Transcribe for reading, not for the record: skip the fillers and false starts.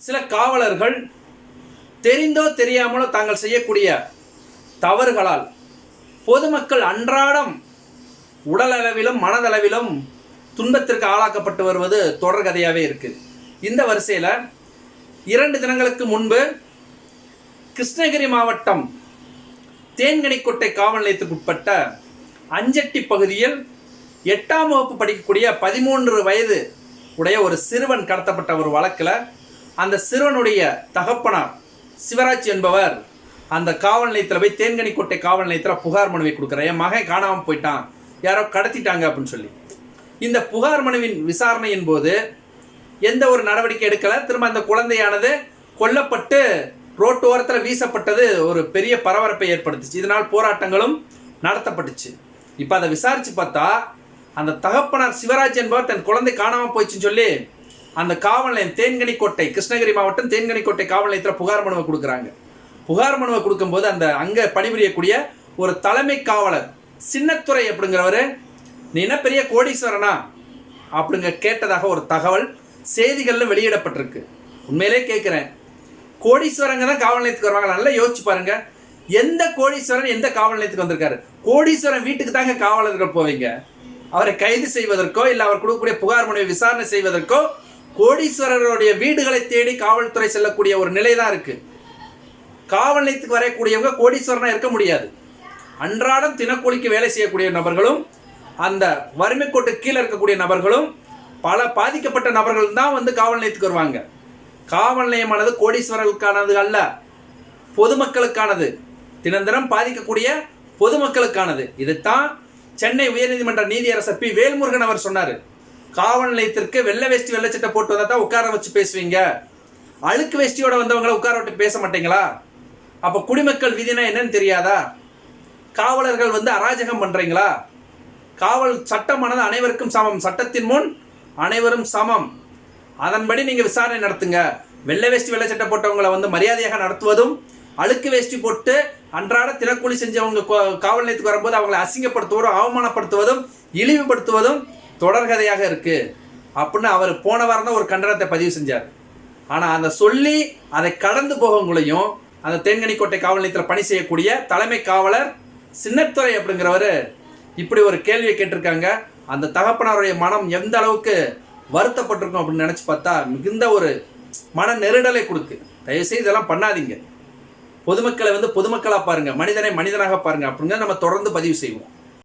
சில காவலர்கள் தெரிந்தோ தெரியாமலோ தாங்கள் செய்யக்கூடிய தவறுகளால் பொதுமக்கள் அன்றாடம் உடலளவிலும் மனதளவிலும் துன்பத்திற்கு ஆளாக்கப்பட்டு வருவது தொடர்கதையாகவே இருக்குது. இந்த வரிசையில் 2 தினங்களுக்கு முன்பு கிருஷ்ணகிரி மாவட்டம் தேன்கனிக்கோட்டை காவல் நிலையத்துக்கு உட்பட்ட அஞ்சட்டி பகுதியில் 8ஆம் வகுப்பு படிக்கக்கூடிய 13 வயது உடைய ஒரு சிறுவன் கடத்தப்பட்ட ஒரு வழக்கில் அந்த சிறுவனுடைய தகப்பனார் சிவராஜ் என்பவர் அந்த காவல் நிலையத்தில் போய் தேன்கனிக்கோட்டை காவல் நிலையத்தில் புகார் மனுவை கொடுக்குறார். என் மகன் காணாமல் போயிட்டான், யாரோ கடத்திட்டாங்க அப்படின்னு சொல்லி. இந்த புகார் மனுவின் விசாரணையின் போது எந்த ஒரு நடவடிக்கை எடுக்கலை. திரும்ப அந்த குழந்தையானது கொல்லப்பட்டு ரோட்டு ஓரத்தில் வீசப்பட்டது ஒரு பெரிய பரபரப்பை ஏற்படுத்துச்சு. இதனால் போராட்டங்களும் நடத்தப்பட்டுச்சு. இப்போ அதை விசாரித்து பார்த்தா அந்த தகப்பனார் சிவராஜ் என்பவர் தன் குழந்தை காணாமல் போயிடுச்சுன்னு சொல்லி அந்த காவல் நிலையம் தேன்கனிக்கோட்டை கிருஷ்ணகிரி மாவட்டம் தேன்கனிக்கோட்டை காவல் நிலையத்தில் புகார் மனுவை கொடுக்குறாங்க. புகார் மனுவை கொடுக்கும்போது அந்த அங்கே பணிபுரியக்கூடிய ஒரு தலைமை காவலர் சின்னத்துறை அப்படிங்கிறவர், நீ என்ன பெரிய கோடீஸ்வரனா அப்படிங்க கேட்டதாக ஒரு தகவல் செய்திகளில் வெளியிடப்பட்டிருக்கு. உண்மையிலே கேட்குறேன், கோடீஸ்வரங்க தான் காவல் நிலையத்துக்கு வருவாங்க. நல்லா யோசிச்சு பாருங்க, எந்த கோடீஸ்வரன் எந்த காவல் நிலையத்துக்கு வந்திருக்காரு? கோடீஸ்வரன் வீட்டுக்கு தாங்க காவலர்கள் போவீங்க. அவரை கைது செய்வதற்கோ இல்லை அவர் கொடுக்கக்கூடிய புகார் மனுவை விசாரணை செய்வதற்கோ கோடீஸ்வரருடைய வீடுகளை தேடி காவல்துறை செல்லக்கூடிய ஒரு நிலை தான் இருக்கு. காவல் நிலையத்துக்கு வரக்கூடியவங்க கோடீஸ்வரனா இருக்க முடியாது. அன்றாடம் தினக்கூலிக்கு வேலை செய்யக்கூடிய நபர்களும் அந்த வறுமை கோட்டு கீழே இருக்கக்கூடிய நபர்களும் பல பாதிக்கப்பட்ட நபர்கள் தான் வந்து காவல் நிலையத்துக்கு வருவாங்க. காவல் நிலையமானது கோடீஸ்வரர்களுக்கானது அல்ல, பொதுமக்களுக்கானது, தினம் பாதிக்கக்கூடிய பொதுமக்களுக்கானது. இதைத்தான் சென்னை உயர்நீதிமன்ற நீதியரசர் பி வேல்முருகன் அவர் சொன்னார். காவல் நிலையத்திற்கு வெள்ளை வேஷ்டி வெள்ளை சட்டை போட்டு வந்தால் தான் உட்கார வச்சு பேசுவீங்க, அழுக்கு வேஷ்டியோட வந்தவங்களை உட்கார விட்டு பேச மாட்டீங்களா? அப்போ குடிமக்கள் விதினா என்னன்னு தெரியாதா? காவலர்கள் வந்து அராஜகம் பண்ணுறீங்களா? காவல் சட்டமானது அனைவருக்கும் சமம், சட்டத்தின் முன் அனைவரும் சமம், அதன்படி நீங்கள் விசாரணை நடத்துங்க. வெள்ளை வேஷ்டி வெள்ளை சட்டை போட்டவங்களை வந்து மரியாதையாக நடத்துவதும், அழுக்கு வேஷ்டி போட்டு அன்றாட தினக்கூலி செஞ்சவங்க காவல் நிலையத்துக்கு வரும்போது அவங்களை அசிங்கப்படுத்துவதும் அவமானப்படுத்துவதும் இழிவுபடுத்துவதும் தொடர்கதையாக இருக்கு அப்படின்னு அவர் போன வாரம் தான் ஒரு கண்டனத்தை பதிவு செஞ்சார். ஆனால் அந்த சொல்லி அதை கடந்து போகவங்களையும் அந்த தேன்கனிக்கோட்டை காவல் நிலையத்தில் பணி செய்யக்கூடிய தலைமை காவலர் சின்னத்துறை அப்படிங்கிறவர் இப்படி ஒரு கேள்வியை கேட்டிருக்காங்க. அந்த தகப்பனாருடைய மனம் எந்த அளவுக்கு வருத்தப்பட்டிருக்கும் அப்படின்னு நினச்சி பார்த்தா மிகுந்த ஒரு மன நெருடலை கொடுக்கு. தயவுசெய்து இதெல்லாம் பண்ணாதீங்க. பொதுமக்களை வந்து பொதுமக்களாக பாருங்கள், மனிதனை மனிதனாக பாருங்கள் அப்படிங்க நம்ம தொடர்ந்து பதிவு செய்வோம்.